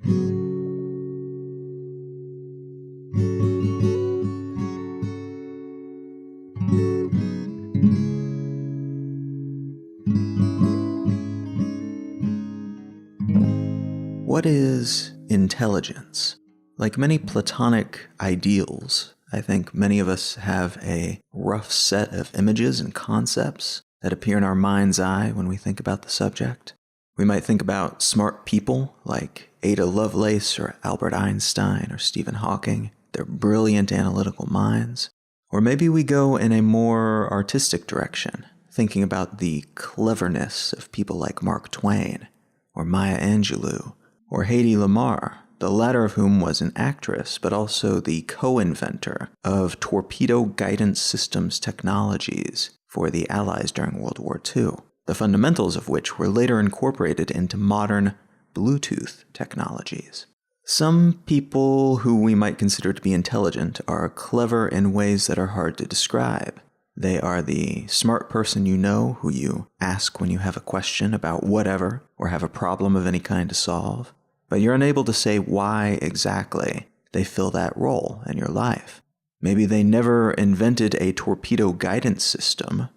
What is intelligence? Like many Platonic ideals, I think many of us have a rough set of images and concepts that appear in our mind's eye when we think about the subject. We might think about smart people like Ada Lovelace or Albert Einstein or Stephen Hawking, their brilliant analytical minds. Or maybe we go in a more artistic direction, thinking about the cleverness of people like Mark Twain or Maya Angelou, or Hedy Lamarr, the latter of whom was an actress, but also the co-inventor of torpedo guidance systems technologies for the Allies during World War II, the fundamentals of which were later incorporated into modern Bluetooth technologies. Some people who we might consider to be intelligent are clever in ways that are hard to describe. They are the smart person you know who you ask when you have a question about whatever or have a problem of any kind to solve, but you're unable to say why exactly they fill that role in your life. Maybe they never invented a torpedo guidance system,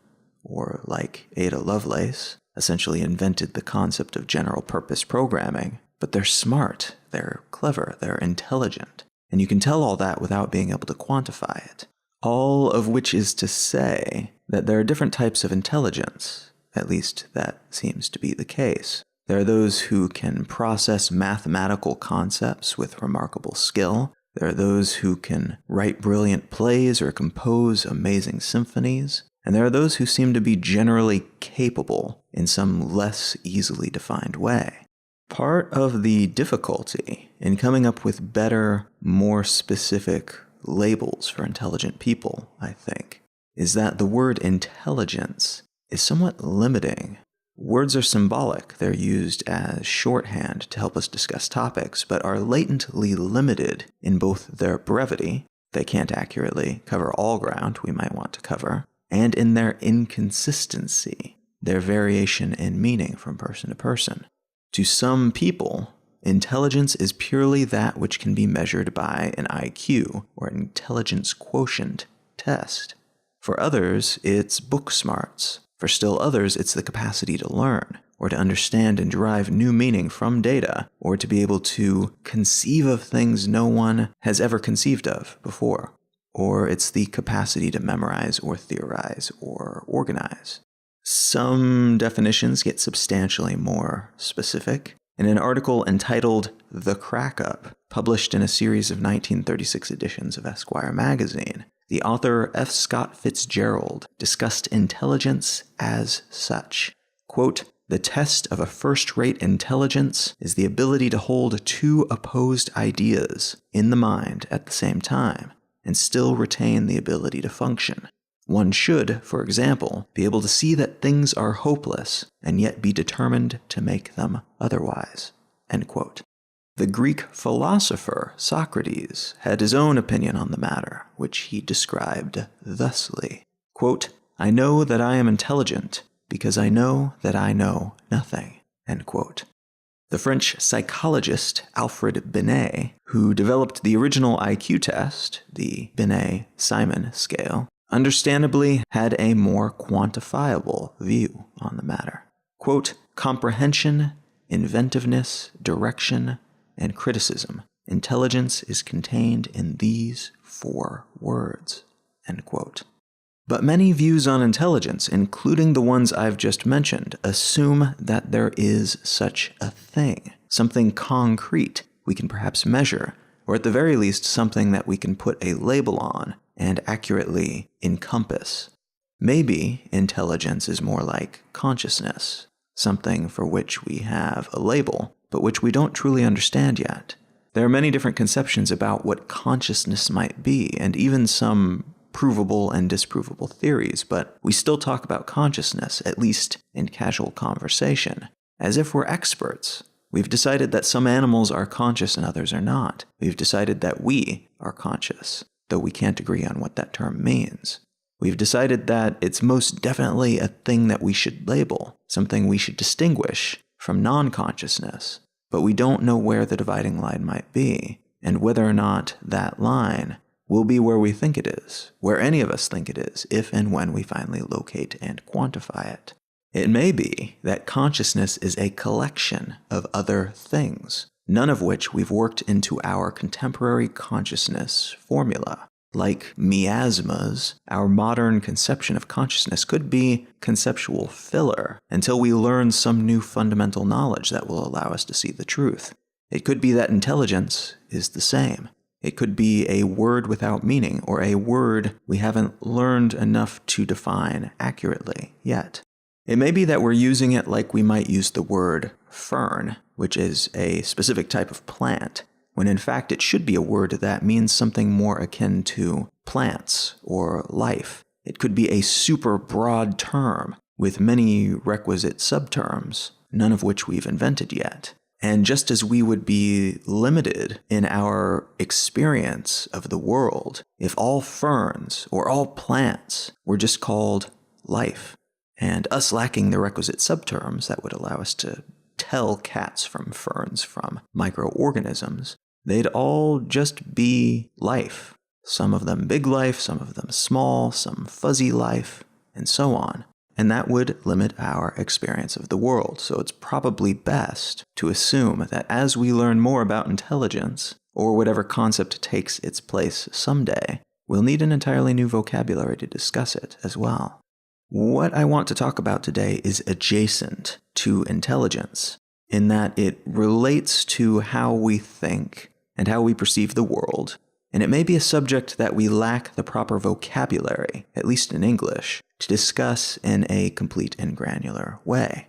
or like Ada Lovelace, essentially invented the concept of general purpose programming, but they're smart, they're clever, they're intelligent, and you can tell all that without being able to quantify it. All of which is to say that there are different types of intelligence, at least that seems to be the case. There are those who can process mathematical concepts with remarkable skill. There are those who can write brilliant plays or compose amazing symphonies. And there are those who seem to be generally capable in some less easily defined way. Part of the difficulty in coming up with better, more specific labels for intelligent people, I think, is that the word intelligence is somewhat limiting. Words are symbolic. They're used as shorthand to help us discuss topics, but are latently limited in both their brevity, they can't accurately cover all ground we might want to cover, and in their inconsistency, their variation in meaning from person to person. To some people, intelligence is purely that which can be measured by an IQ, or an intelligence quotient test. For others, it's book smarts. For still others, it's the capacity to learn, or to understand and derive new meaning from data, or to be able to conceive of things no one has ever conceived of before. Or it's the capacity to memorize or theorize or organize. Some definitions get substantially more specific. In an article entitled The Crack-Up, published in a series of 1936 editions of Esquire magazine, the author F. Scott Fitzgerald discussed intelligence as such. Quote, "The test of a first-rate intelligence is the ability to hold two opposed ideas in the mind at the same time, and still retain the ability to function. One should, for example, be able to see that things are hopeless, and yet be determined to make them otherwise." End quote. The Greek philosopher Socrates had his own opinion on the matter, which he described thusly, quote, "I know that I am intelligent because I know that I know nothing." End quote. The French psychologist Alfred Binet, who developed the original IQ test, the Binet-Simon scale, understandably had a more quantifiable view on the matter. Quote, "Comprehension, inventiveness, direction, and criticism. Intelligence is contained in these 4 words." End quote. But many views on intelligence, including the ones I've just mentioned, assume that there is such a thing, something concrete we can perhaps measure, or at the very least something that we can put a label on and accurately encompass. Maybe intelligence is more like consciousness, something for which we have a label, but which we don't truly understand yet. There are many different conceptions about what consciousness might be, and even some provable and disprovable theories, but we still talk about consciousness, at least in casual conversation, as if we're experts. We've decided that some animals are conscious and others are not. We've decided that we are conscious, though we can't agree on what that term means. We've decided that it's most definitely a thing that we should label, something we should distinguish from non-consciousness, but we don't know where the dividing line might be, and whether or not that line will be where we think it is, where any of us think it is, if and when we finally locate and quantify it. It may be that consciousness is a collection of other things, none of which we've worked into our contemporary consciousness formula. Like miasmas, our modern conception of consciousness could be conceptual filler until we learn some new fundamental knowledge that will allow us to see the truth. It could be that intelligence is the same. It could be a word without meaning, or a word we haven't learned enough to define accurately yet. It may be that we're using it like we might use the word fern, which is a specific type of plant, when in fact it should be a word that means something more akin to plants or life. It could be a super broad term with many requisite subterms, none of which we've invented yet. And just as we would be limited in our experience of the world if all ferns or all plants were just called life, and us lacking the requisite subterms that would allow us to tell cats from ferns from microorganisms, they'd all just be life. Some of them big life, some of them small, some fuzzy life, and so on. And that would limit our experience of the world. So it's probably best to assume that as we learn more about intelligence, or whatever concept takes its place someday, we'll need an entirely new vocabulary to discuss it as well. What I want to talk about today is adjacent to intelligence, in that it relates to how we think and how we perceive the world, and it may be a subject that we lack the proper vocabulary, at least in English, to discuss in a complete and granular way.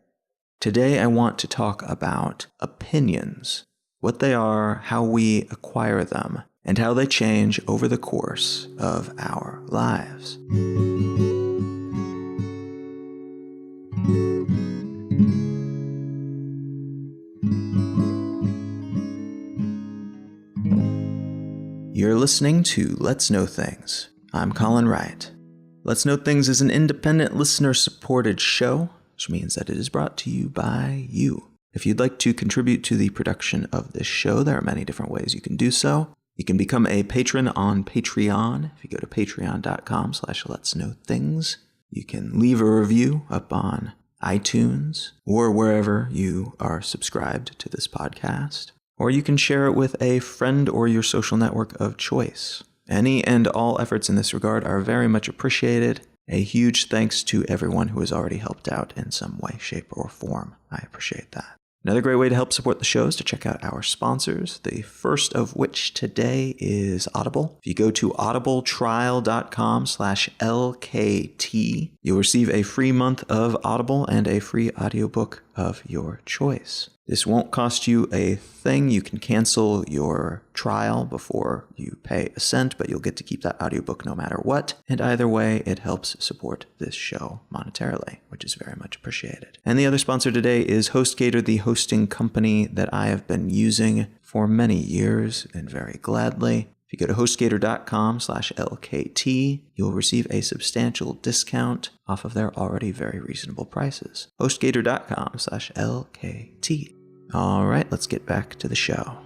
Today I want to talk about opinions, what they are, how we acquire them, and how they change over the course of our lives. You're listening to Let's Know Things. I'm Colin Wright. Let's Know Things is an independent listener-supported show, which means that it is brought to you by you. If you'd like to contribute to the production of this show, there are many different ways you can do so. You can become a patron on Patreon. If you go to patreon.com/letsknowthings, you can leave a review up on iTunes or wherever you are subscribed to this podcast. Or you can share it with a friend or your social network of choice. Any and all efforts in this regard are very much appreciated. A huge thanks to everyone who has already helped out in some way, shape, or form. I appreciate that. Another great way to help support the show is to check out our sponsors, the first of which today is Audible. If you go to audibletrial.com/LKT, you'll receive a free month of Audible and a free audiobook of your choice. This won't cost you a thing. You can cancel your trial before you pay a cent, but you'll get to keep that audiobook no matter what. And either way, it helps support this show monetarily, which is very much appreciated. And the other sponsor today is HostGator, the hosting company that I have been using for many years, and very gladly. If you go to hostgator.com/LKT, you'll receive a substantial discount off of their already very reasonable prices. hostgator.com/LKT. All right, let's get back to the show.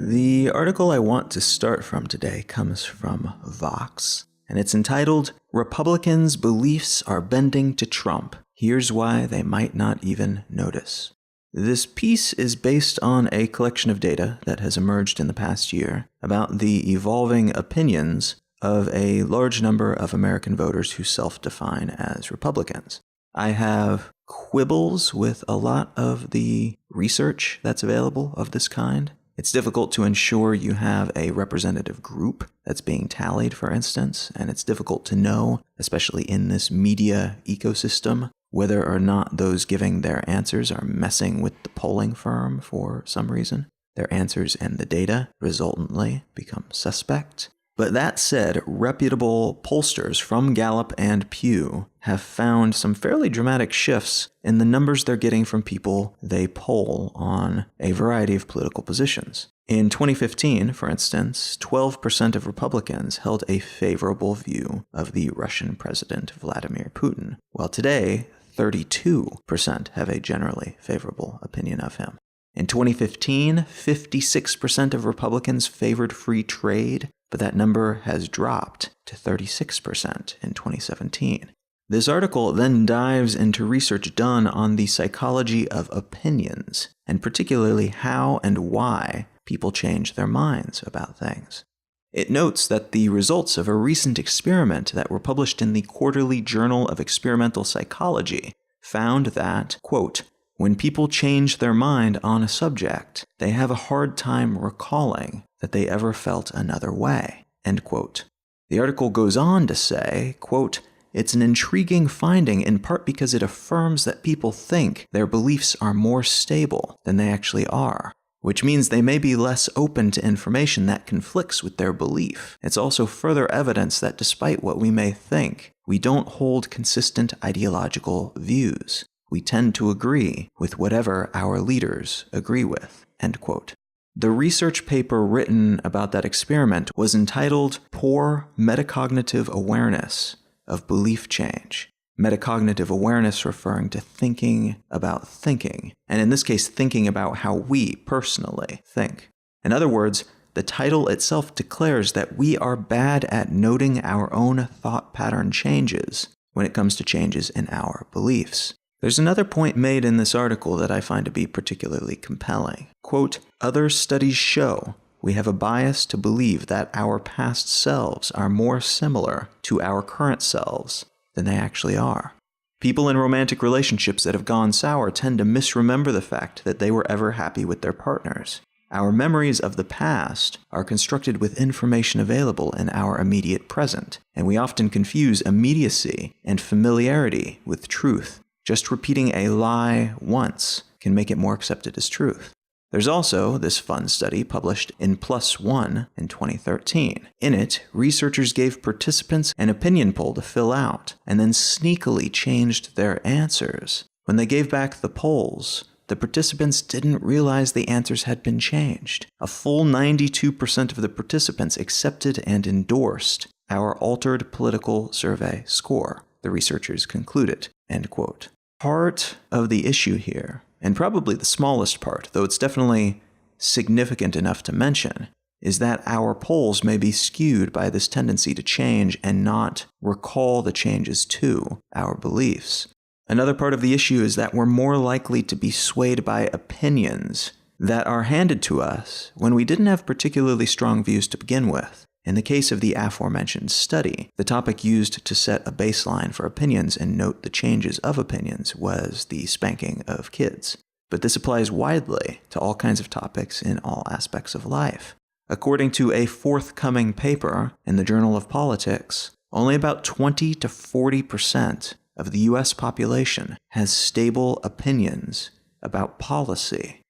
The article I want to start from today comes from Vox, and it's entitled, "Republicans' Beliefs Are Bending to Trump. Here's Why They Might Not Even Notice." This piece is based on a collection of data that has emerged in the past year about the evolving opinions of a large number of American voters who self-define as Republicans. I have quibbles with a lot of the research that's available of this kind. It's difficult to ensure you have a representative group that's being tallied, for instance, and it's difficult to know, especially in this media ecosystem, whether or not those giving their answers are messing with the polling firm for some reason. Their answers and the data resultantly become suspect. But that said, reputable pollsters from Gallup and Pew have found some fairly dramatic shifts in the numbers they're getting from people they poll on a variety of political positions. In 2015, for instance, 12% of Republicans held a favorable view of the Russian President Vladimir Putin, while today, 32% have a generally favorable opinion of him. In 2015, 56% of Republicans favored free trade, but that number has dropped to 36% in 2017. This article then dives into research done on the psychology of opinions, and particularly how and why people change their minds about things. It notes that the results of a recent experiment that were published in the Quarterly Journal of Experimental Psychology found that, quote, when people change their mind on a subject, they have a hard time recalling that they ever felt another way, end quote. The article goes on to say, quote, it's an intriguing finding in part because it affirms that people think their beliefs are more stable than they actually are, which means they may be less open to information that conflicts with their belief. It's also further evidence that despite what we may think, we don't hold consistent ideological views. We tend to agree with whatever our leaders agree with, end quote. The research paper written about that experiment was entitled Poor Metacognitive Awareness of Belief Change. Metacognitive awareness referring to thinking about thinking, and in this case, thinking about how we personally think. In other words, the title itself declares that we are bad at noting our own thought pattern changes when it comes to changes in our beliefs. There's another point made in this article that I find to be particularly compelling. Quote, other studies show we have a bias to believe that our past selves are more similar to our current selves than they actually are. People in romantic relationships that have gone sour tend to misremember the fact that they were ever happy with their partners. Our memories of the past are constructed with information available in our immediate present, and we often confuse immediacy and familiarity with truth. Just repeating a lie once can make it more accepted as truth. There's also this fun study published in PLOS ONE in 2013. In it, researchers gave participants an opinion poll to fill out, and then sneakily changed their answers. When they gave back the polls, the participants didn't realize the answers had been changed. A full 92% of the participants accepted and endorsed our altered political survey score, the researchers concluded, end quote. Part of the issue here, and probably the smallest part, though it's definitely significant enough to mention, is that our polls may be skewed by this tendency to change and not recall the changes to our beliefs. Another part of the issue is that we're more likely to be swayed by opinions that are handed to us when we didn't have particularly strong views to begin with. In the case of the aforementioned study, the topic used to set a baseline for opinions and note the changes of opinions was the spanking of kids. But this applies widely to all kinds of topics in all aspects of life. According to a forthcoming paper in the Journal of Politics, only about 20 to 40% of the U.S. population has stable opinions about policy.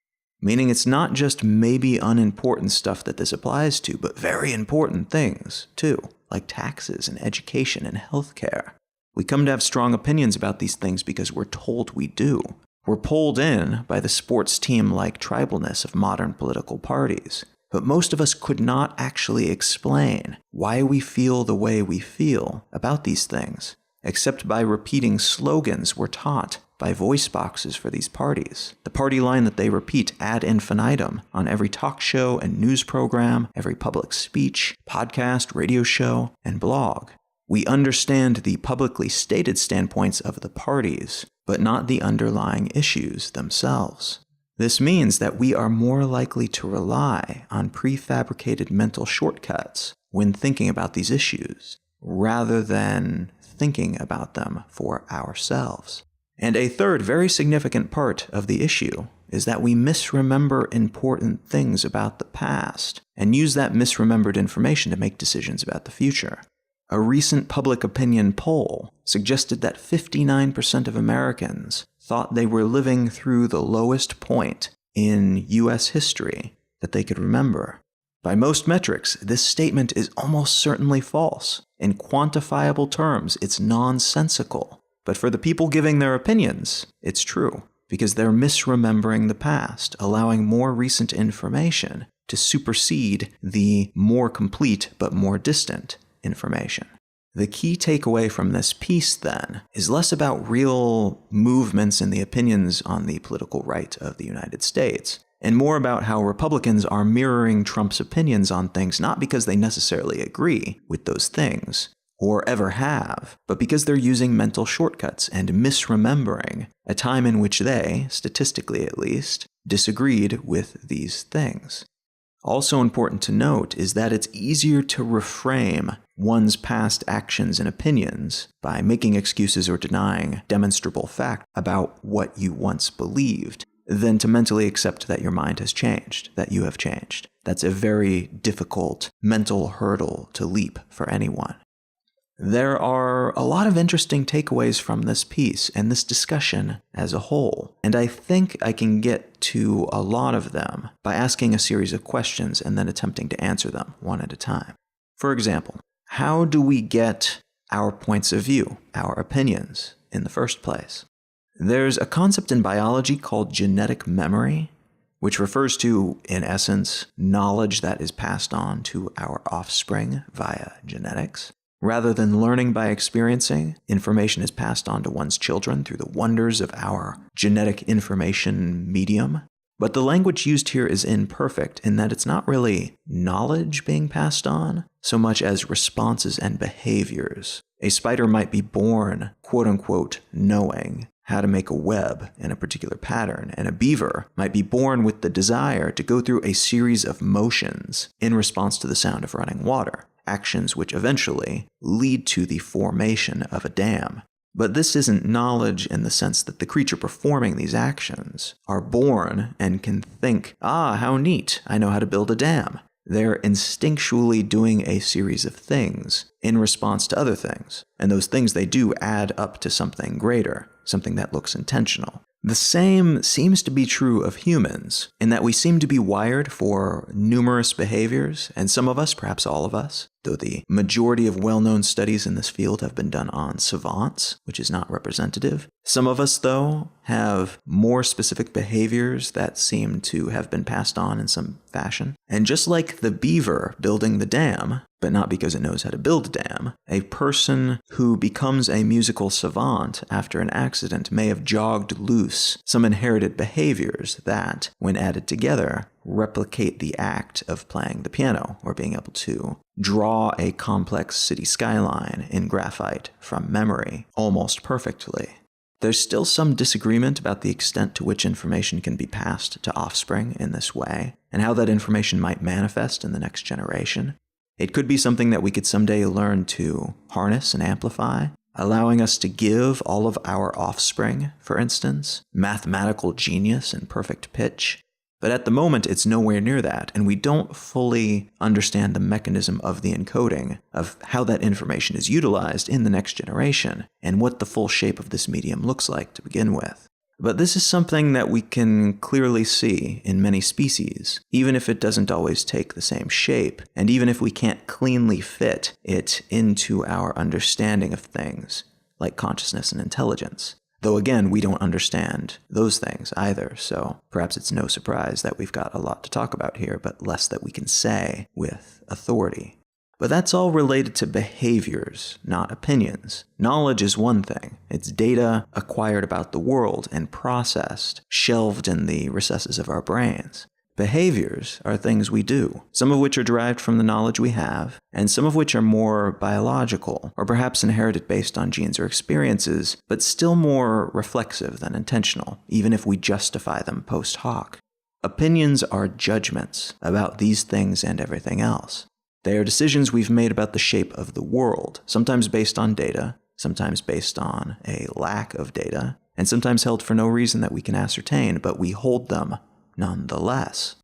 Meaning it's not just maybe unimportant stuff that this applies to, but very important things, too, like taxes and education and healthcare. We come to have strong opinions about these things because we're told we do. We're pulled in by the sports team-like tribalness of modern political parties. But most of us could not actually explain why we feel the way we feel about these things, except by repeating slogans we're taught by voice boxes for these parties. The party line that they repeat ad infinitum on every talk show and news program, every public speech, podcast, radio show, and blog. We understand the publicly stated standpoints of the parties, but not the underlying issues themselves. This means that we are more likely to rely on prefabricated mental shortcuts when thinking about these issues, rather than thinking about them for ourselves. And a third very significant part of the issue is that we misremember important things about the past and use that misremembered information to make decisions about the future. A recent public opinion poll suggested that 59% of Americans thought they were living through the lowest point in U.S. history that they could remember. By most metrics, this statement is almost certainly false. In quantifiable terms, it's nonsensical. But for the people giving their opinions, it's true, because they're misremembering the past, allowing more recent information to supersede the more complete but more distant information. The key takeaway from this piece, then, is less about real movements in the opinions on the political right of the United States, and more about how Republicans are mirroring Trump's opinions on things not because they necessarily agree with those things, or ever have, but because they're using mental shortcuts and misremembering a time in which they, statistically at least, disagreed with these things. Also important to note is that it's easier to reframe one's past actions and opinions by making excuses or denying demonstrable fact about what you once believed than to mentally accept that your mind has changed, that you have changed. That's a very difficult mental hurdle to leap for anyone. There are a lot of interesting takeaways from this piece and this discussion as a whole, and I think I can get to a lot of them by asking a series of questions and then attempting to answer them one at a time. For example, how do we get our points of view, our opinions, in the first place? There's a concept in biology called genetic memory, which refers to, in essence, knowledge that is passed on to our offspring via genetics. Rather than learning by experiencing, information is passed on to one's children through the wonders of our genetic information medium. But the language used here is imperfect in that it's not really knowledge being passed on, so much as responses and behaviors. A spider might be born, quote-unquote, knowing how to make a web in a particular pattern, and a beaver might be born with the desire to go through a series of motions in response to the sound of running water. Actions which eventually lead to the formation of a dam. But this isn't knowledge in the sense that the creature performing these actions are born and can think, how neat, I know how to build a dam. They're instinctually doing a series of things in response to other things, and those things they do add up to something greater, something that looks intentional. The same seems to be true of humans, in that we seem to be wired for numerous behaviors, and some of us, perhaps all of us, though the majority of well-known studies in this field have been done on savants, which is not representative. Some of us, though, have more specific behaviors that seem to have been passed on in some fashion. And just like the beaver building the dam, but not because it knows how to build a dam, a person who becomes a musical savant after an accident may have jogged loose some inherited behaviors that, when added together, replicate the act of playing the piano or being able to draw a complex city skyline in graphite from memory almost perfectly. There's still some disagreement about the extent to which information can be passed to offspring in this way, and how that information might manifest in the next generation. It could be something that we could someday learn to harness and amplify, allowing us to give all of our offspring, for instance, mathematical genius and perfect pitch. But at the moment, it's nowhere near that, and we don't fully understand the mechanism of the encoding of how that information is utilized in the next generation, and what the full shape of this medium looks like to begin with. But this is something that we can clearly see in many species, even if it doesn't always take the same shape, and even if we can't cleanly fit it into our understanding of things, like consciousness and intelligence. Though again, we don't understand those things either, so perhaps it's no surprise that we've got a lot to talk about here, but less that we can say with authority. But that's all related to behaviors, not opinions. Knowledge is one thing. It's data acquired about the world and processed, shelved in the recesses of our brains. Behaviors are things we do, some of which are derived from the knowledge we have, and some of which are more biological, or perhaps inherited based on genes or experiences, but still more reflexive than intentional, even if we justify them post hoc. Opinions are judgments about these things and everything else. They are decisions we've made about the shape of the world, sometimes based on data, sometimes based on a lack of data, and sometimes held for no reason that we can ascertain, but we hold them nonetheless.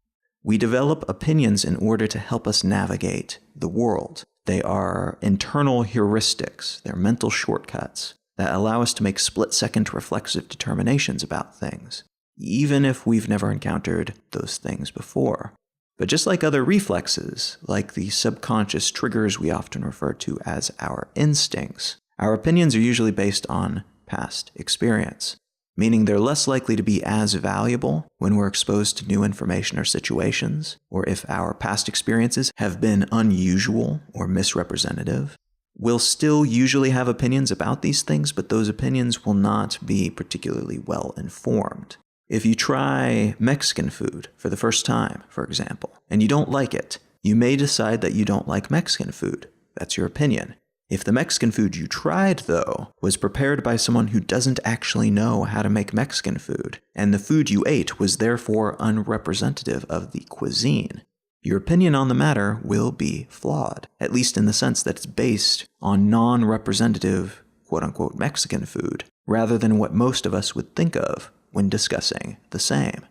We develop opinions in order to help us navigate the world. They are internal heuristics, they're mental shortcuts that allow us to make split-second reflexive determinations about things, even if we've never encountered those things before. But just like other reflexes, like the subconscious triggers we often refer to as our instincts, our opinions are usually based on past experience. meaning they're less likely to be as valuable when we're exposed to new information or situations, or if our past experiences have been unusual or misrepresentative. We'll still usually have opinions about these things, but those opinions will not be particularly well informed. If you try Mexican food for the first time, for example, and you don't like it, you may decide that you don't like Mexican food. That's your opinion. If the Mexican food you tried, though, was prepared by someone who doesn't actually know how to make Mexican food, and the food you ate was therefore unrepresentative of the cuisine, your opinion on the matter will be flawed, at least in the sense that it's based on non-representative, quote-unquote, Mexican food, rather than what most of us would think of when discussing the same.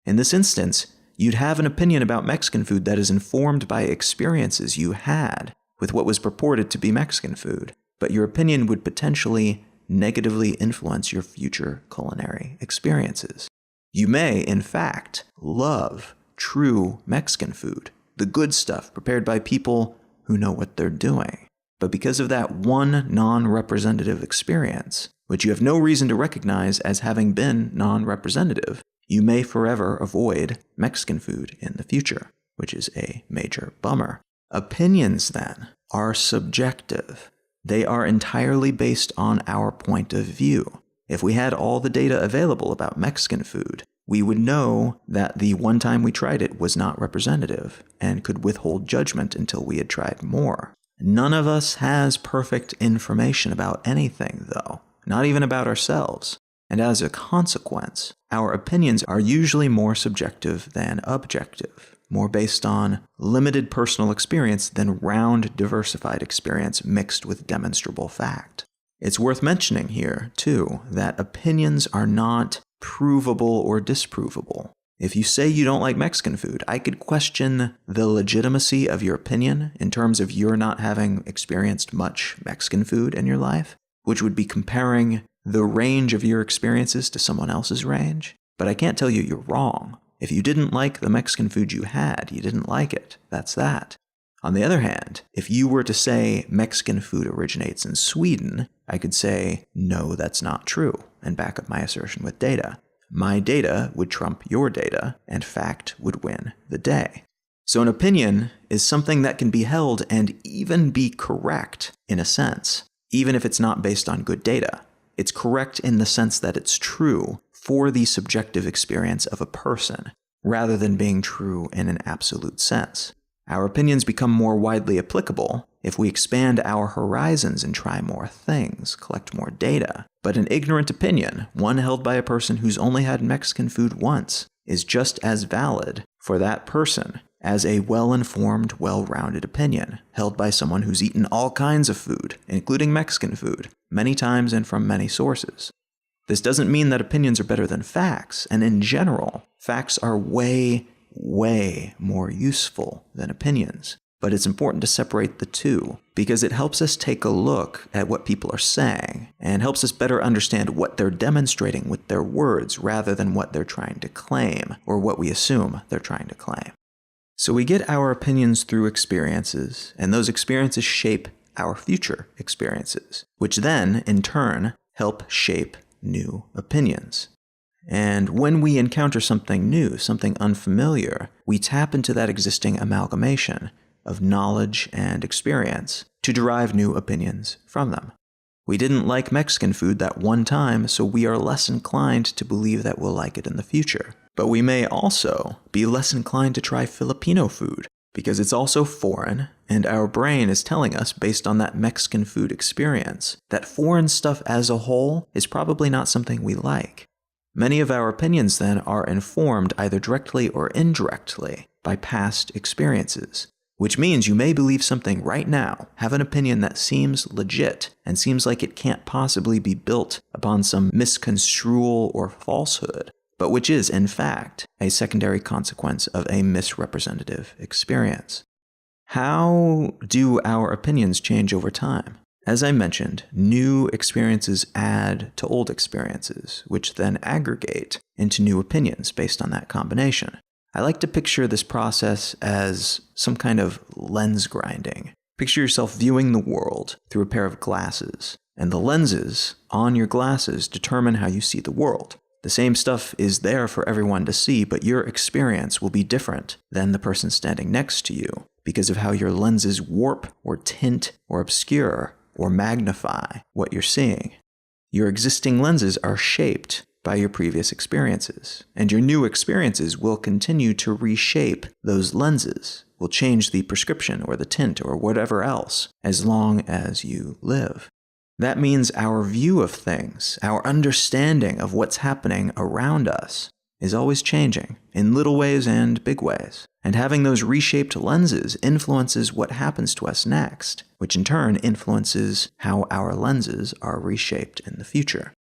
In this instance, you'd have an opinion about Mexican food that is informed by experiences you had with what was purported to be Mexican food, but your opinion would potentially negatively influence your future culinary experiences. You may, in fact, love true Mexican food, the good stuff prepared by people who know what they're doing. But because of that one non-representative experience, which you have no reason to recognize as having been non-representative, you may forever avoid Mexican food in the future, which is a major bummer. Opinions, then, are subjective. They are entirely based on our point of view. If we had all the data available about Mexican food, we would know that the one time we tried it was not representative and could withhold judgment until we had tried more. None of us has perfect information about anything, though, not even about ourselves. And as a consequence, our opinions are usually more subjective than objective, more based on limited personal experience than round, diversified experience mixed with demonstrable fact. It's worth mentioning here, too, that opinions are not provable or disprovable. If you say you don't like Mexican food, I could question the legitimacy of your opinion in terms of your not having experienced much Mexican food in your life, which would be comparing the range of your experiences to someone else's range. But I can't tell you you're wrong. If you didn't like the Mexican food you had, you didn't like it. That's that. On the other hand, if you were to say Mexican food originates in Sweden, I could say, no, that's not true, and back up my assertion with data. My data would trump your data, and fact would win the day. So an opinion is something that can be held and even be correct, in a sense, even if it's not based on good data. It's correct in the sense that it's true for the subjective experience of a person, rather than being true in an absolute sense. Our opinions become more widely applicable if we expand our horizons and try more things, collect more data. But an ignorant opinion, one held by a person who's only had Mexican food once, is just as valid for that person as a well-informed, well-rounded opinion held by someone who's eaten all kinds of food, including Mexican food, many times and from many sources. This doesn't mean that opinions are better than facts, and in general, facts are way more useful than opinions. But it's important to separate the two, because it helps us take a look at what people are saying, and helps us better understand what they're demonstrating with their words rather than what they're trying to claim, or what we assume they're trying to claim. So we get our opinions through experiences, and those experiences shape our future experiences, which then, in turn, help shape new opinions. And when we encounter something new, something unfamiliar, we tap into that existing amalgamation of knowledge and experience to derive new opinions from them. We didn't like Mexican food that one time, so we are less inclined to believe that we'll like it in the future. But we may also be less inclined to try Filipino food, because it's also foreign, and our brain is telling us, based on that Mexican food experience, that foreign stuff as a whole is probably not something we like. Many of our opinions, then, are informed either directly or indirectly by past experiences, which means you may believe something right now, have an opinion that seems legit and seems like it can't possibly be built upon some misconstrual or falsehood, but which is, in fact, a secondary consequence of a misrepresentative experience. How do our opinions change over time? As I mentioned, new experiences add to old experiences, which then aggregate into new opinions based on that combination. I like to picture this process as some kind of lens grinding. Picture yourself viewing the world through a pair of glasses. and the lenses on your glasses determine how you see the world. The same stuff is there for everyone to see, but your experience will be different than the person standing next to you because of how your lenses warp or tint or obscure or magnify what you're seeing. Your existing lenses are shaped by your previous experiences, and your new experiences will continue to reshape those lenses, will change the prescription or the tint or whatever else as long as you live. That means our view of things, our understanding of what's happening around us, is always changing in little ways and big ways. And having those reshaped lenses influences what happens to us next, which in turn influences how our lenses are reshaped in the future.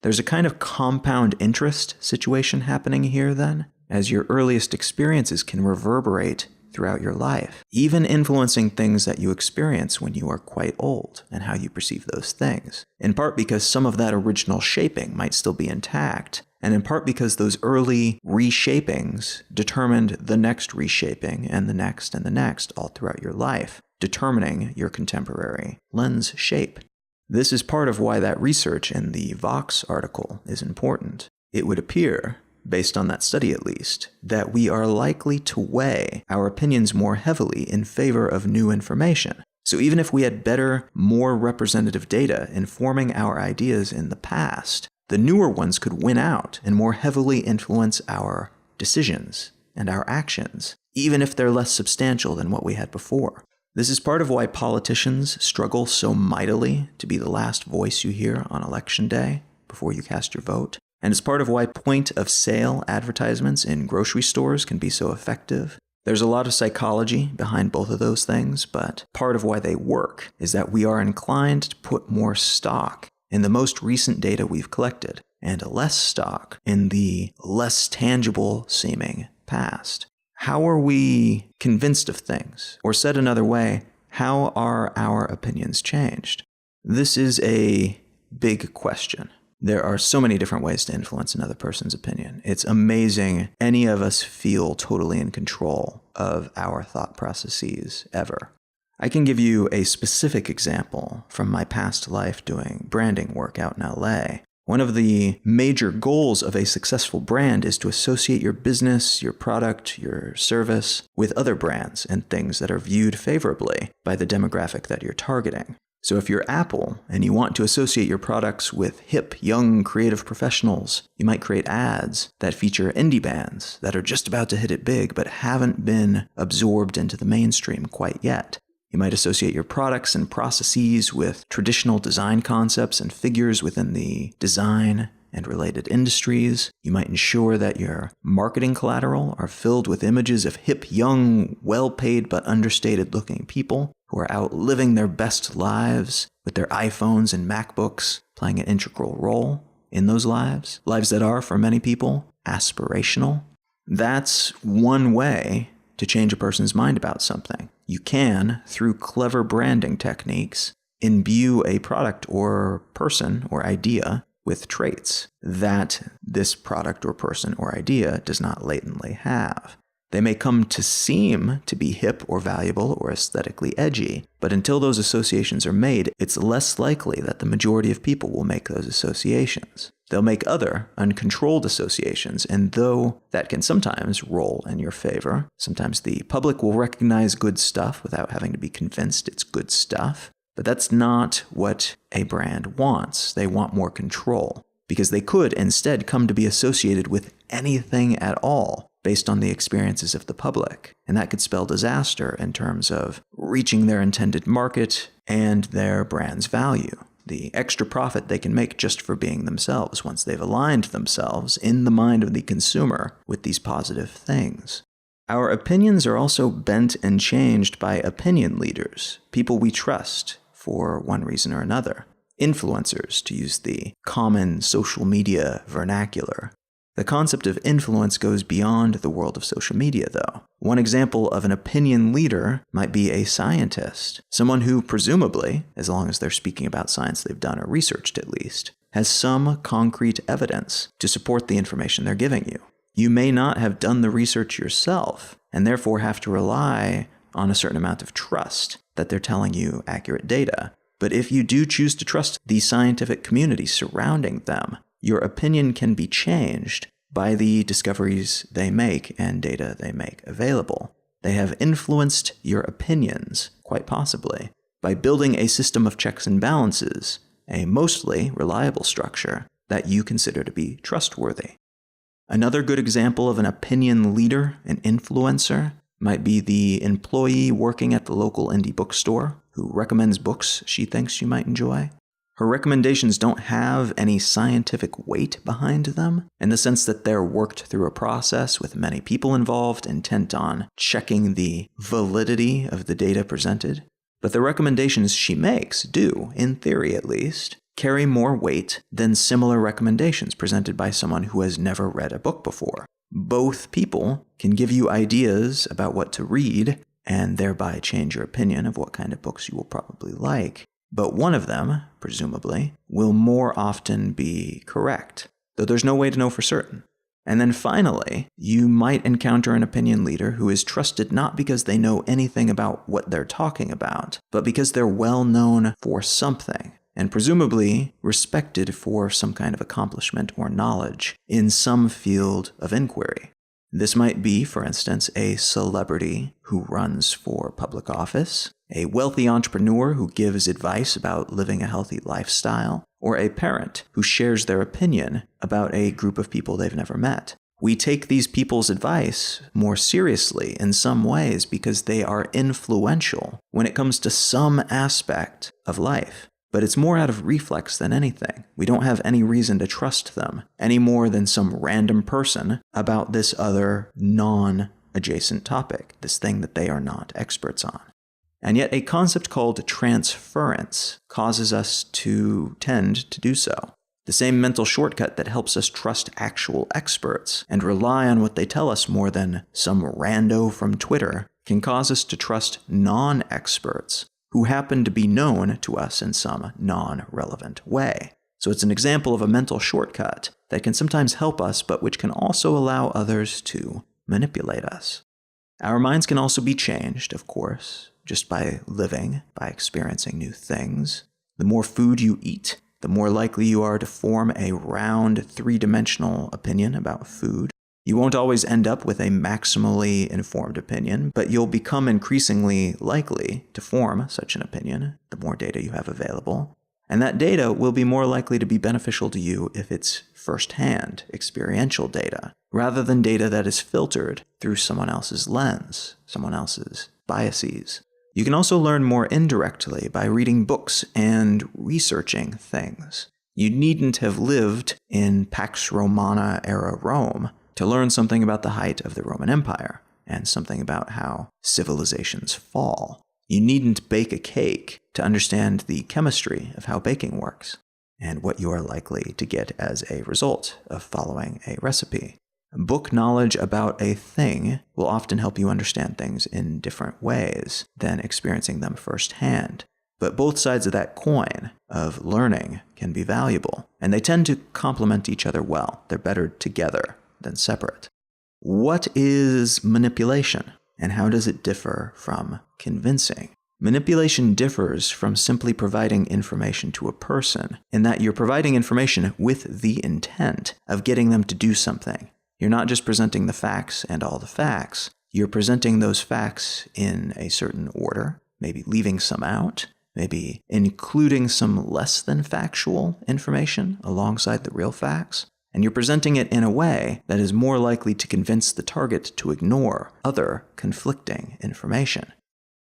There's a kind of compound interest situation happening here then, as your earliest experiences can reverberate throughout your life, even influencing things that you experience when you are quite old and how you perceive those things, in part because some of that original shaping might still be intact, and in part because those early reshapings determined the next reshaping and the next all throughout your life, determining your contemporary lens shape. This is part of why that research in the Vox article is important. It would appear, based on that study at least, that we are likely to weigh our opinions more heavily in favor of new information. So even if we had better, more representative data informing our ideas in the past, the newer ones could win out and more heavily influence our decisions and our actions, even if they're less substantial than what we had before. This is part of why politicians struggle so mightily to be the last voice you hear on election day before you cast your vote. And it's part of why point-of-sale advertisements in grocery stores can be so effective. There's a lot of psychology behind both of those things, but part of why they work is that we are inclined to put more stock in the most recent data we've collected, and less stock in the less tangible-seeming past. How are we convinced of things? Or said another way, how are our opinions changed? This is a big question. There are so many different ways to influence another person's opinion. It's amazing any of us feel totally in control of our thought processes ever. I can give you a specific example from my past life doing branding work out in LA. One of the major goals of a successful brand is to associate your business, your product, your service with other brands and things that are viewed favorably by the demographic that you're targeting. So if you're Apple and you want to associate your products with hip, young, creative professionals, you might create ads that feature indie bands that are just about to hit it big but haven't been absorbed into the mainstream quite yet. You might associate your products and processes with traditional design concepts and figures within the design and related industries. You might ensure that your marketing collateral are filled with images of hip, young, well-paid but understated-looking people who are out living their best lives with their iPhones and MacBooks playing an integral role in those lives that are, for many people, aspirational. That's one way to change a person's mind about something. You can, through clever branding techniques, imbue a product or person or idea with traits that this product or person or idea does not latently have. They may come to seem to be hip or valuable or aesthetically edgy, but until those associations are made, it's less likely that the majority of people will make those associations. They'll make other, uncontrolled associations, and though that can sometimes roll in your favor, sometimes the public will recognize good stuff without having to be convinced it's good stuff, but that's not what a brand wants. They want more control, because they could instead come to be associated with anything at all based on the experiences of the public, and that could spell disaster in terms of reaching their intended market and their brand's value. The extra profit they can make just for being themselves once they've aligned themselves in the mind of the consumer with these positive things. Our opinions are also bent and changed by opinion leaders, people we trust for one reason or another. Influencers, to use the common social media vernacular. The concept of influence goes beyond the world of social media, though. One example of an opinion leader might be a scientist, someone who presumably, as long as they're speaking about science they've done or researched at least, has some concrete evidence to support the information they're giving you. You may not have done the research yourself, and therefore have to rely on a certain amount of trust that they're telling you accurate data. But if you do choose to trust the scientific community surrounding them, your opinion can be changed by the discoveries they make and data they make available. They have influenced your opinions, quite possibly, by building a system of checks and balances, a mostly reliable structure that you consider to be trustworthy. Another good example of an opinion leader, an influencer, might be the employee working at the local indie bookstore who recommends books she thinks you might enjoy. Her recommendations don't have any scientific weight behind them, in the sense that they're worked through a process with many people involved, intent on checking the validity of the data presented. But the recommendations she makes do, in theory at least, carry more weight than similar recommendations presented by someone who has never read a book before. Both people can give you ideas about what to read, and thereby change your opinion of what kind of books you will probably like. But one of them, presumably, will more often be correct, though there's no way to know for certain. And then finally, you might encounter an opinion leader who is trusted not because they know anything about what they're talking about, but because they're well known for something, and presumably respected for some kind of accomplishment or knowledge in some field of inquiry. This might be, for instance, a celebrity who runs for public office, a wealthy entrepreneur who gives advice about living a healthy lifestyle, or a parent who shares their opinion about a group of people they've never met. We take these people's advice more seriously in some ways because they are influential when it comes to some aspect of life. But it's more out of reflex than anything. We don't have any reason to trust them, any more than some random person about this other non-adjacent topic, this thing that they are not experts on. And yet a concept called transference causes us to tend to do so. The same mental shortcut that helps us trust actual experts and rely on what they tell us more than some rando from Twitter can cause us to trust non-experts who happen to be known to us in some non-relevant way. So it's an example of a mental shortcut that can sometimes help us, but which can also allow others to manipulate us. Our minds can also be changed, of course, just by living, by experiencing new things. The more food you eat, the more likely you are to form a round, three-dimensional opinion about food. You won't always end up with a maximally informed opinion, but you'll become increasingly likely to form such an opinion the more data you have available. And that data will be more likely to be beneficial to you if it's first-hand, experiential data, rather than data that is filtered through someone else's lens, someone else's biases. You can also learn more indirectly by reading books and researching things. You needn't have lived in Pax Romana-era Rome to learn something about the height of the Roman Empire, and something about how civilizations fall. You needn't bake a cake to understand the chemistry of how baking works, and what you are likely to get as a result of following a recipe. Book knowledge about a thing will often help you understand things in different ways than experiencing them firsthand. But both sides of that coin of learning can be valuable, and they tend to complement each other well. They're better together than separate. What is manipulation, and how does it differ from convincing? Manipulation differs from simply providing information to a person in that you're providing information with the intent of getting them to do something. You're not just presenting the facts and all the facts. You're presenting those facts in a certain order, maybe leaving some out, maybe including some less than factual information alongside the real facts. And you're presenting it in a way that is more likely to convince the target to ignore other conflicting information.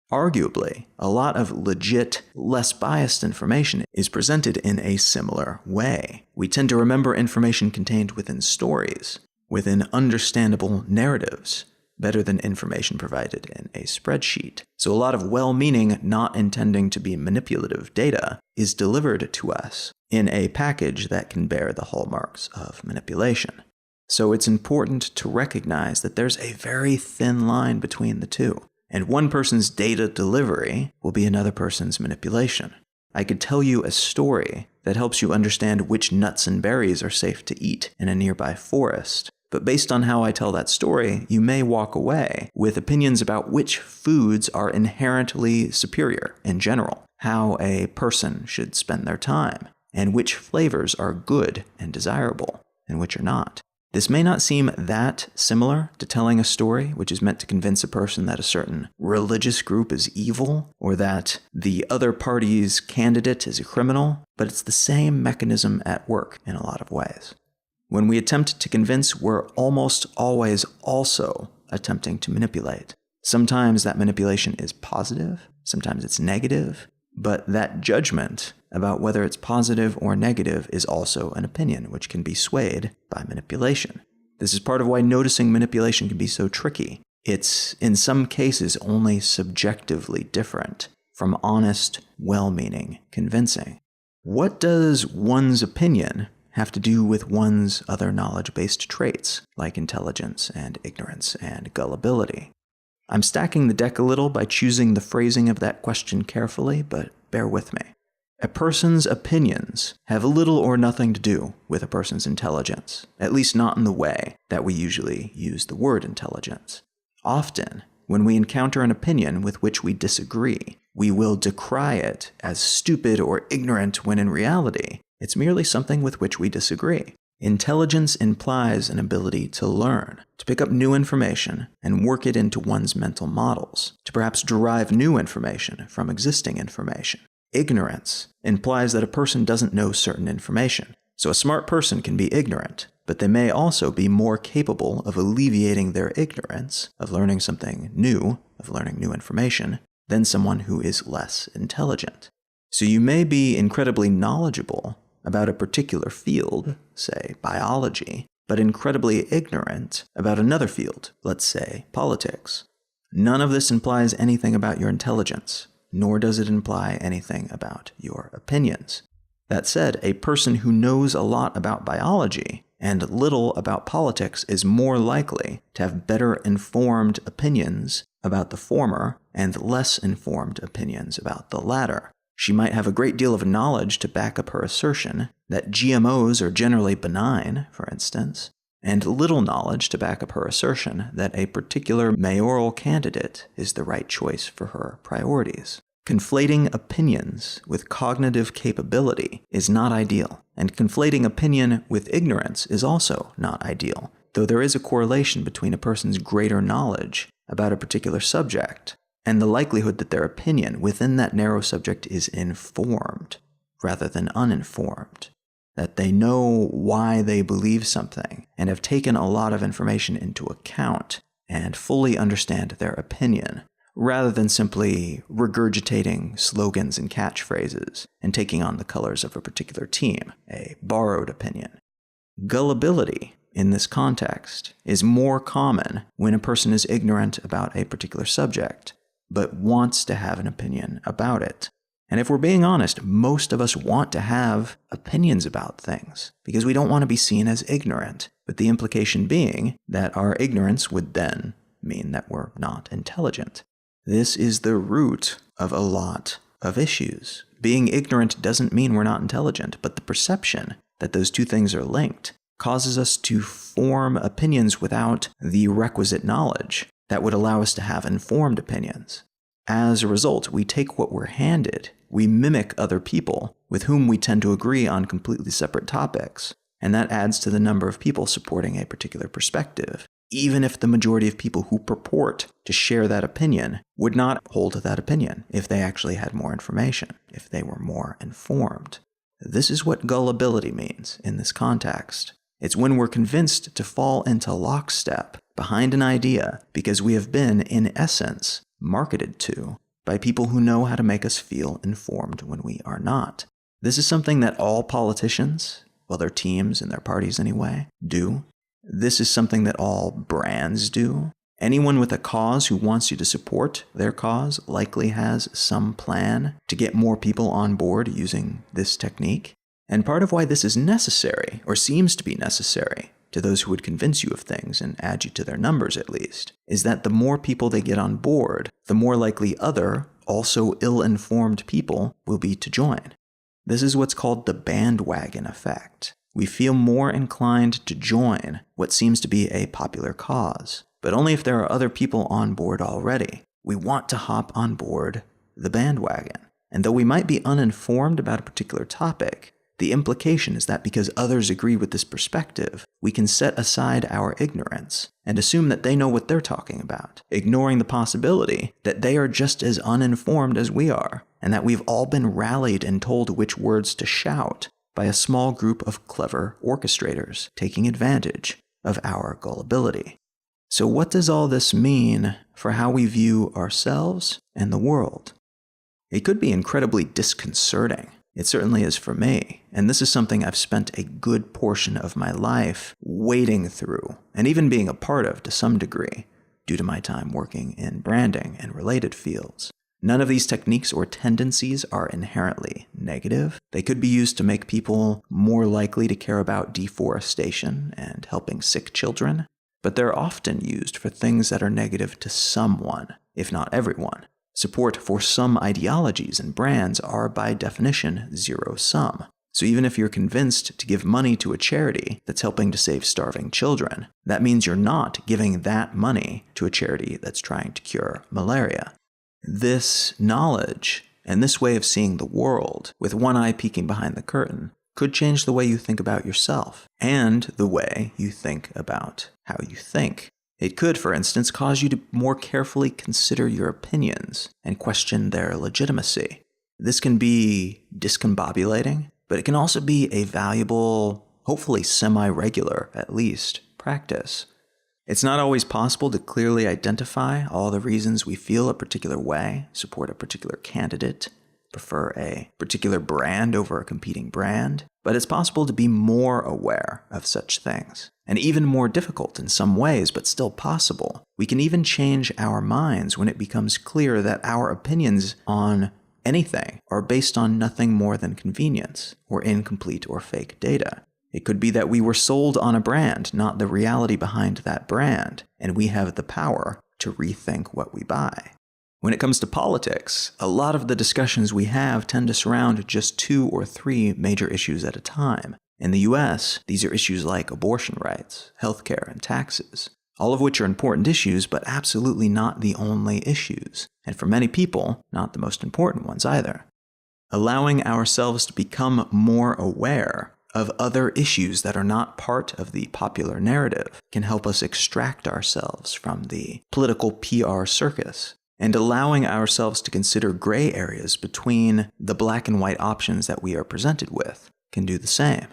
Arguably, a lot of legit, less biased information is presented in a similar way. We tend to remember information contained within stories, within understandable narratives, better than information provided in a spreadsheet. So a lot of well-meaning, not intending to be manipulative data is delivered to us in a package that can bear the hallmarks of manipulation. So it's important to recognize that there's a very thin line between the two, and one person's data delivery will be another person's manipulation. I could tell you a story that helps you understand which nuts and berries are safe to eat in a nearby forest, But based on how I tell that story, you may walk away with opinions about which foods are inherently superior in general, how a person should spend their time, and which flavors are good and desirable, and which are not. This may not seem that similar to telling a story which is meant to convince a person that a certain religious group is evil, or that the other party's candidate is a criminal, but it's the same mechanism at work in a lot of ways. When we attempt to convince, we're almost always also attempting to manipulate. Sometimes that manipulation is positive, sometimes it's negative, but that judgment about whether it's positive or negative is also an opinion, which can be swayed by manipulation. This is part of why noticing manipulation can be so tricky. It's, in some cases, only subjectively different from honest, well-meaning convincing. What does one's opinion have to do with one's other knowledge-based traits, like intelligence and ignorance and gullibility? I'm stacking the deck a little by choosing the phrasing of that question carefully, but bear with me. A person's opinions have little or nothing to do with a person's intelligence, at least not in the way that we usually use the word intelligence. Often, when we encounter an opinion with which we disagree, we will decry it as stupid or ignorant when in reality, it's merely something with which we disagree. Intelligence implies an ability to learn, to pick up new information and work it into one's mental models, to perhaps derive new information from existing information. Ignorance implies that a person doesn't know certain information. So a smart person can be ignorant, but they may also be more capable of alleviating their ignorance, of learning something new, of learning new information, than someone who is less intelligent. So you may be incredibly knowledgeable about a particular field, say biology, but incredibly ignorant about another field, let's say politics. None of this implies anything about your intelligence, nor does it imply anything about your opinions. That said, a person who knows a lot about biology and little about politics is more likely to have better informed opinions about the former and less informed opinions about the latter. She might have a great deal of knowledge to back up her assertion that GMOs are generally benign, for instance, and little knowledge to back up her assertion that a particular mayoral candidate is the right choice for her priorities. Conflating opinions with cognitive capability is not ideal, and conflating opinion with ignorance is also not ideal, though there is a correlation between a person's greater knowledge about a particular subject and the likelihood that their opinion within that narrow subject is informed rather than uninformed, that they know why they believe something and have taken a lot of information into account and fully understand their opinion, rather than simply regurgitating slogans and catchphrases and taking on the colors of a particular team, a borrowed opinion. Gullibility, in this context, is more common when a person is ignorant about a particular subject, but wants to have an opinion about it. And if we're being honest, most of us want to have opinions about things because we don't want to be seen as ignorant, but the implication being that our ignorance would then mean that we're not intelligent. This is the root of a lot of issues. Being ignorant doesn't mean we're not intelligent, but the perception that those two things are linked causes us to form opinions without the requisite knowledge that would allow us to have informed opinions. As a result, we take what we're handed, we mimic other people with whom we tend to agree on completely separate topics, and that adds to the number of people supporting a particular perspective, even if the majority of people who purport to share that opinion would not hold to that opinion if they actually had more information, if they were more informed. This is what gullibility means in this context. It's when we're convinced to fall into lockstep behind an idea because we have been, in essence, marketed to by people who know how to make us feel informed when we are not. This is something that all politicians, well, their teams and their parties anyway, do. This is something that all brands do. Anyone with a cause who wants you to support their cause likely has some plan to get more people on board using this technique. And part of why this is necessary, or seems to be necessary, to those who would convince you of things and add you to their numbers at least, is that the more people they get on board, the more likely other, also ill-informed people will be to join. This is what's called the bandwagon effect, we feel more inclined to join what seems to be a popular cause, but only if there are other people on board already. We want to hop on board the bandwagon. And though we might be uninformed about a particular topic, the implication is that because others agree with this perspective, we can set aside our ignorance and assume that they know what they're talking about, ignoring the possibility that they are just as uninformed as we are, and that we've all been rallied and told which words to shout by a small group of clever orchestrators taking advantage of our gullibility. So what does all this mean for how we view ourselves and the world? It could be incredibly disconcerting. It certainly is for me, and this is something I've spent a good portion of my life wading through, and even being a part of to some degree, due to my time working in branding and related fields. None of these techniques or tendencies are inherently negative. They could be used to make people more likely to care about deforestation and helping sick children, but they're often used for things that are negative to someone, if not everyone. Support for some ideologies and brands are by definition zero-sum. So even if you're convinced to give money to a charity that's helping to save starving children, that means you're not giving that money to a charity that's trying to cure malaria. This knowledge and this way of seeing the world, with one eye peeking behind the curtain, could change the way you think about yourself and the way you think about how you think. It could, for instance, cause you to more carefully consider your opinions and question their legitimacy. This can be discombobulating, but it can also be a valuable, hopefully semi-regular at least, practice. It's not always possible to clearly identify all the reasons we feel a particular way, support a particular candidate, prefer a particular brand over a competing brand, but it's possible to be more aware of such things, and even more difficult in some ways, but still possible. We can even change our minds when it becomes clear that our opinions on anything are based on nothing more than convenience, or incomplete or fake data. It could be that we were sold on a brand, not the reality behind that brand, and we have the power to rethink what we buy. When it comes to politics, a lot of the discussions we have tend to surround just 2 or 3 major issues at a time. In the US, these are issues like abortion rights, healthcare, and taxes, all of which are important issues, but absolutely not the only issues, and for many people, not the most important ones either. Allowing ourselves to become more aware of other issues that are not part of the popular narrative can help us extract ourselves from the political PR circus, and allowing ourselves to consider gray areas between the black and white options that we are presented with can do the same.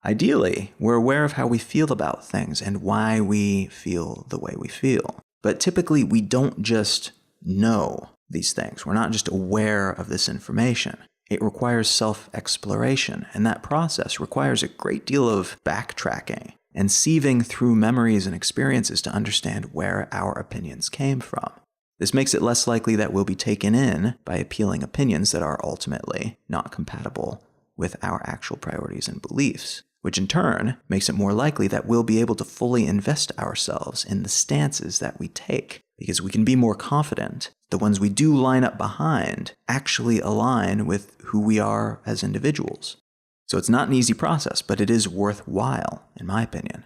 Ideally, we're aware of how we feel about things and why we feel the way we feel. But typically, we don't just know these things. We're not just aware of this information. It requires self-exploration, and that process requires a great deal of backtracking and sieving through memories and experiences to understand where our opinions came from. This makes it less likely that we'll be taken in by appealing opinions that are ultimately not compatible with our actual priorities and beliefs, which in turn makes it more likely that we'll be able to fully invest ourselves in the stances that we take, because we can be more confident the ones we do line up behind actually align with who we are as individuals. So it's not an easy process, but it is worthwhile, in my opinion.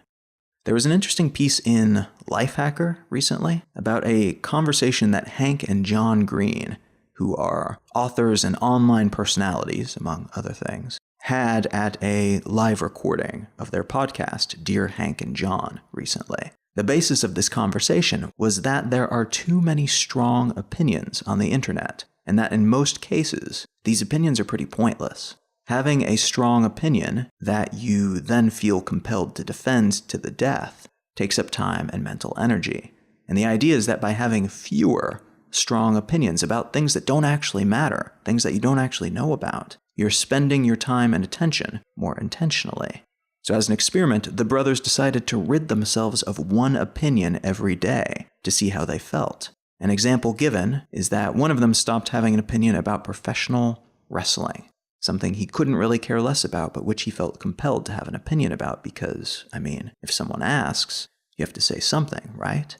There was an interesting piece in Lifehacker recently about a conversation that Hank and John Green, who are authors and online personalities, among other things, had at a live recording of their podcast, Dear Hank and John, recently. The basis of this conversation was that there are too many strong opinions on the internet, and that in most cases, these opinions are pretty pointless. Having a strong opinion that you then feel compelled to defend to the death takes up time and mental energy. And the idea is that by having fewer strong opinions about things that don't actually matter, things that you don't actually know about, you're spending your time and attention more intentionally. So as an experiment, the brothers decided to rid themselves of one opinion every day to see how they felt. An example given is that one of them stopped having an opinion about professional wrestling, something he couldn't really care less about, but which he felt compelled to have an opinion about because, if someone asks, you have to say something, right?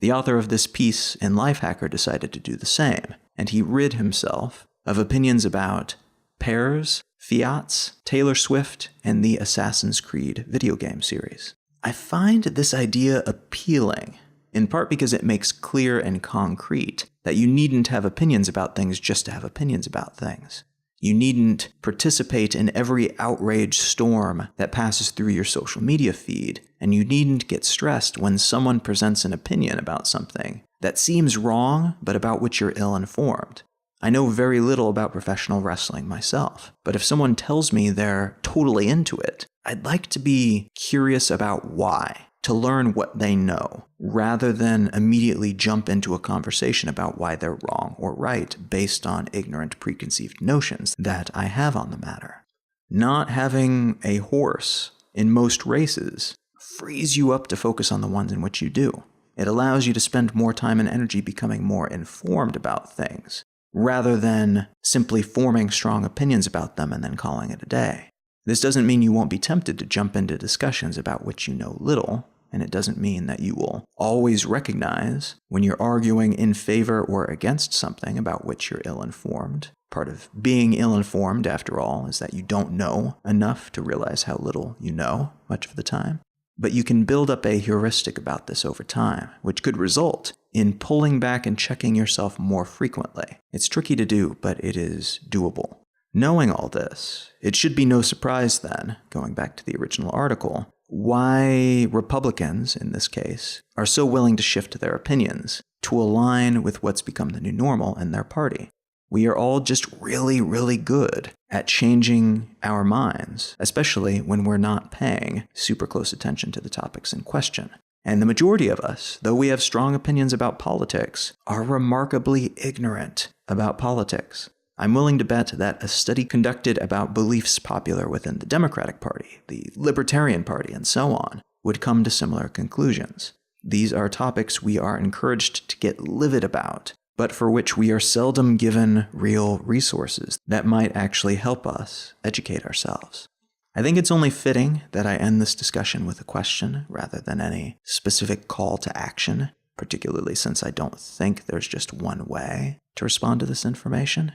The author of this piece in Lifehacker decided to do the same, and he rid himself of opinions about Pears, Fiats, Taylor Swift, and the Assassin's Creed video game series. I find this idea appealing, in part because it makes clear and concrete that you needn't have opinions about things just to have opinions about things. You needn't participate in every outrage storm that passes through your social media feed, and you needn't get stressed when someone presents an opinion about something that seems wrong, but about which you're ill-informed. I know very little about professional wrestling myself, but if someone tells me they're totally into it, I'd like to be curious about why, to learn what they know, rather than immediately jump into a conversation about why they're wrong or right based on ignorant preconceived notions that I have on the matter. Not having a horse in most races frees you up to focus on the ones in which you do. It allows you to spend more time and energy becoming more informed about things, rather than simply forming strong opinions about them and then calling it a day. This doesn't mean you won't be tempted to jump into discussions about which you know little, and it doesn't mean that you will always recognize when you're arguing in favor or against something about which you're ill-informed. Part of being ill-informed, after all, is that you don't know enough to realize how little you know much of the time. But you can build up a heuristic about this over time, which could result in pulling back and checking yourself more frequently. It's tricky to do, but it is doable. Knowing all this, it should be no surprise then, going back to the original article, why Republicans, in this case, are so willing to shift their opinions to align with what's become the new normal in their party. We are all just really, really good at changing our minds, especially when we're not paying super close attention to the topics in question. And the majority of us, though we have strong opinions about politics, are remarkably ignorant about politics. I'm willing to bet that a study conducted about beliefs popular within the Democratic Party, the Libertarian Party, and so on, would come to similar conclusions. These are topics we are encouraged to get livid about, but for which we are seldom given real resources that might actually help us educate ourselves. I think it's only fitting that I end this discussion with a question rather than any specific call to action, particularly since I don't think there's just one way to respond to this information.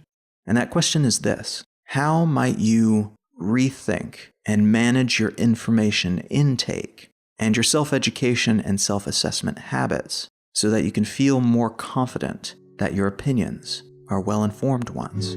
And that question is this: how might you rethink and manage your information intake and your self-education and self-assessment habits so that you can feel more confident that your opinions are well-informed ones?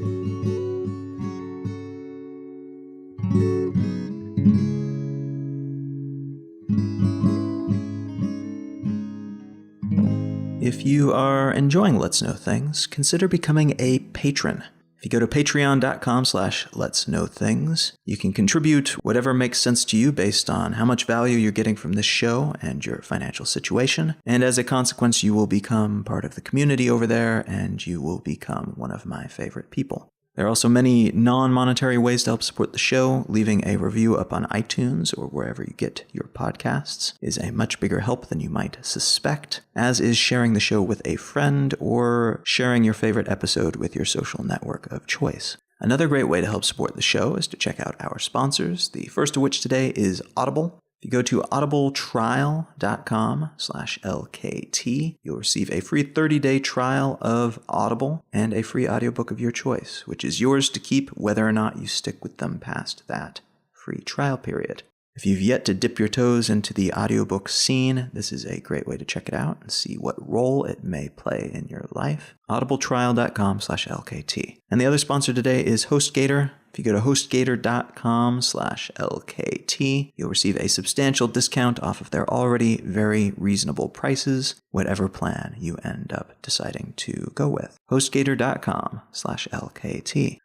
If you are enjoying Let's Know Things, consider becoming a patron. If you go to patreon.com/letsknowthings, you can contribute whatever makes sense to you based on how much value you're getting from this show and your financial situation. And as a consequence, you will become part of the community over there, and you will become one of my favorite people. There are also many non-monetary ways to help support the show. Leaving a review up on iTunes or wherever you get your podcasts is a much bigger help than you might suspect, as is sharing the show with a friend or sharing your favorite episode with your social network of choice. Another great way to help support the show is to check out our sponsors, the first of which today is Audible. If you go to audibletrial.com/LKT, you'll receive a free 30-day trial of Audible and a free audiobook of your choice, which is yours to keep whether or not you stick with them past that free trial period. If you've yet to dip your toes into the audiobook scene, this is a great way to check it out and see what role it may play in your life. audibletrial.com/LKT. And the other sponsor today is HostGator. If you go to hostgator.com/LKT, you'll receive a substantial discount off of their already very reasonable prices, whatever plan you end up deciding to go with. hostgator.com/LKT.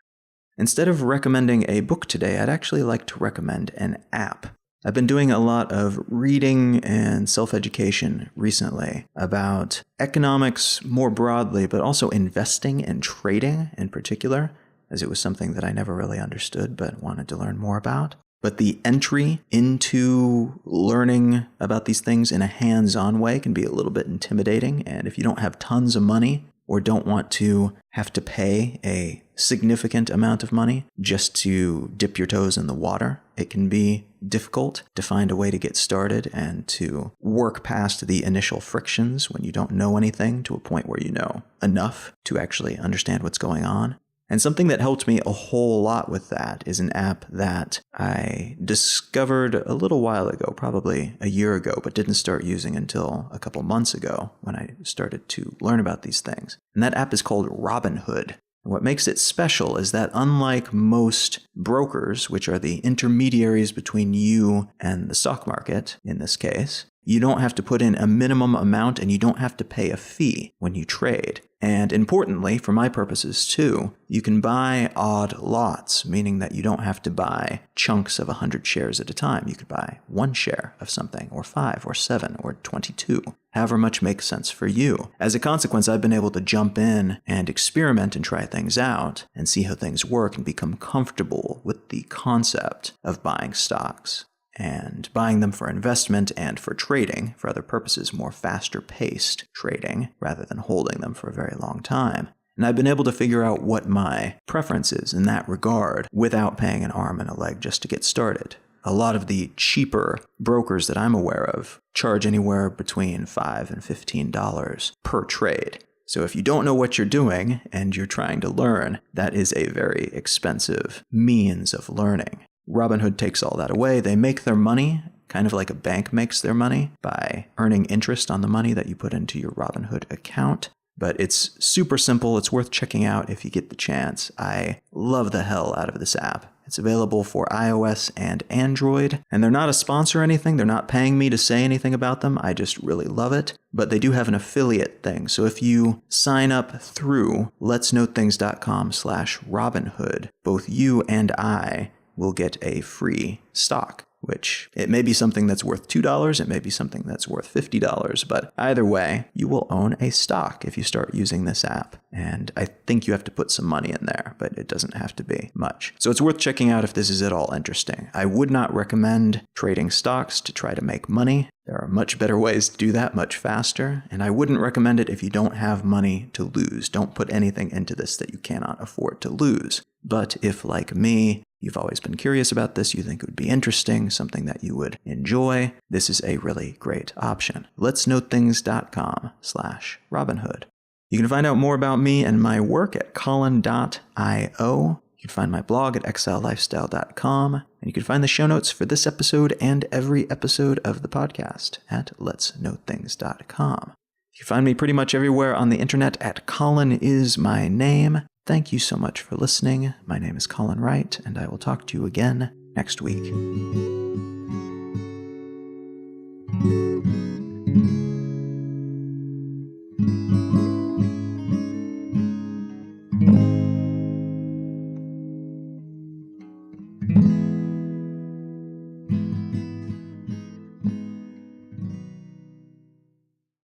Instead of recommending a book today, I'd actually like to recommend an app. I've been doing a lot of reading and self-education recently about economics more broadly, but also investing and trading in particular, as it was something that I never really understood but wanted to learn more about. But the entry into learning about these things in a hands-on way can be a little bit intimidating, and if you don't have tons of money or don't want to have to pay a significant amount of money just to dip your toes in the water, it can be difficult to find a way to get started and to work past the initial frictions when you don't know anything to a point where you know enough to actually understand what's going on. And something that helped me a whole lot with that is an app that I discovered a little while ago, probably a year ago, but didn't start using until a couple months ago when I started to learn about these things. And that app is called Robinhood. And what makes it special is that unlike most brokers, which are the intermediaries between you and the stock market, in this case, you don't have to put in a minimum amount and you don't have to pay a fee when you trade. And importantly, for my purposes too, you can buy odd lots, meaning that you don't have to buy chunks of 100 shares at a time. You could buy 1 share of something, or 5, or 7, or 22, however much makes sense for you. As a consequence, I've been able to jump in and experiment and try things out and see how things work and become comfortable with the concept of buying stocks. And buying them for investment and for trading, for other purposes, more faster-paced trading, rather than holding them for a very long time. And I've been able to figure out what my preference is in that regard without paying an arm and a leg just to get started. A lot of the cheaper brokers that I'm aware of charge anywhere between $5 and $15 per trade. So if you don't know what you're doing and you're trying to learn, that is a very expensive means of learning. Robinhood takes all that away. They make their money, kind of like a bank makes their money, by earning interest on the money that you put into your Robinhood account. But it's super simple. It's worth checking out if you get the chance. I love the hell out of this app. It's available for iOS and Android, and they're not a sponsor or anything. They're not paying me to say anything about them. I just really love it. But they do have an affiliate thing. So if you sign up through letsknowthings.com/Robinhood, both you and I will get a free stock, which it may be something that's worth $2, it may be something that's worth $50, but either way, you will own a stock if you start using this app. And I think you have to put some money in there, but it doesn't have to be much. So it's worth checking out if this is at all interesting. I would not recommend trading stocks to try to make money. There are much better ways to do that, much faster, and I wouldn't recommend it if you don't have money to lose. Don't put anything into this that you cannot afford to lose. But if, like me, you've always been curious about this, you think it would be interesting, something that you would enjoy, this is a really great option. letsknowthings.com/Robinhood. You can find out more about me and my work at colin.io. You can find my blog at exilelifestyle.com, and you can find the show notes for this episode and every episode of the podcast at letsknowthings.com. You can find me pretty much everywhere on the internet at Colin is my name. Thank you so much for listening. My name is Colin Wright, and I will talk to you again next week.